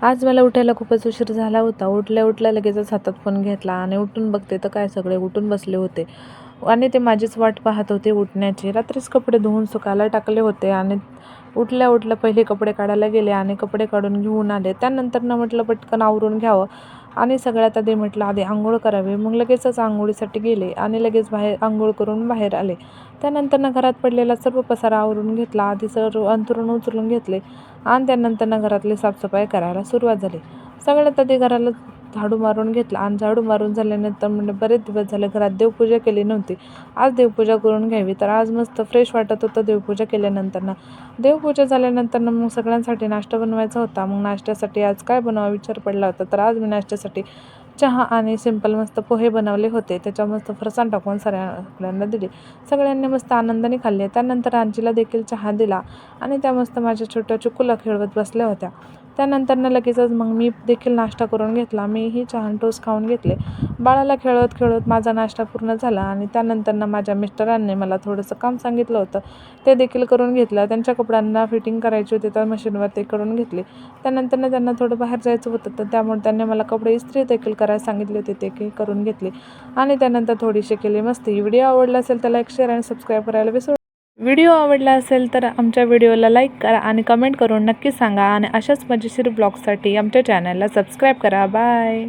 आज मला उठायला खूपच उशीर झाला होता. उठल्या-उठल्या लगेचच हातात फोन घेतला आणि उठून बघते तर काय सगळे उठून बसले होते आणि ते माझीच वाट पाहत होते उठण्याची. रात्रीच कपडे धुवून सुकायला टाकले होते आणि उठल्या-उठल्या पहिले कपडे काढायला गेले आणि कपडे काढून घेऊन आले. त्यानंतरनं म्हटलं पटकन आवरून घ्यावं आणि सगळ्यात आधी म्हटलं आधी अंघोळ करावी. मग लगेचच अंघोळीसाठी गेले आणि लगेच बाहेर अंघोळ करून बाहेर आले. त्यानंतरनं घरात पडलेला सर्व पसारा आवरून घेतला. आधी सर्व अंथरूण उचलून घेतले आणि त्यानंतरनं घरातली साफसफाई करायला सुरुवात झाली. सगळ्यात आधी घराला झाडू मारून घेतला आणि झाडू मारून झाल्यानंतर म्हणजे बरेच दिवस झाले घरात देवपूजा केली नव्हती. आज देवपूजा करून घ्यावी, तर आज मस्त फ्रेश वाटत होतं देवपूजा केल्यानंतरनं. देवपूजा झाल्यानंतरनं मग सगळ्यांसाठी नाश्ता बनवायचा होता. मग नाश्त्यासाठी आज काय बनवावा विचार पडला होता, तर आज मी नाश्त्यासाठी चहा आणि सिंपल मस्त पोहे बनवले होते. त्याच्यावर मस्त फरसाण टाकून सगळ्यांना दिले. सगळ्यांनी मस्त आनंदाने खाल्ले. त्यानंतर आजीला देखील चहा दिला आणि त्या मस्त माझ्या छोट्या चिकूला खेळवत बसल्या होत्या. त्यानंतरनं लगेचच मग मी देखील नाश्ता करून घेतला. मीही चहा आणि टोस्ट खाऊन घेतले. बाळाला खेळवत खेळवत माझा नाश्ता पूर्ण झाला आणि त्यानंतरनं माझ्या मिस्टरांनी मला थोडंसं काम सांगितलं होतं, ते देखील करून घेतलं. त्यांच्या कपड्यांना फिटिंग करायची होती तर मशीनवर ते करून घेतले. त्यानंतरनं त्यांना थोडं बाहेर जायचं होतं, तर त्यामुळे त्यांनी मला कपडे इस्त्री देखील करायला सांगितले होते, ते करून घेतले आणि त्यानंतर थोडीशी केली मस्ती. व्हिडिओ आवडला असेल तर लाईक, शेअर आणि सबस्क्राईब करायला विसरू. व्हिडिओ आवडला असेल तर आमच्या व्हिडिओला लाईक करा आणि कमेंट करून नक्की सांगा आणि अशाच मजेशीर ब्लॉगसाठी आमच्या चॅनलला सबस्क्राईब करा. बाय.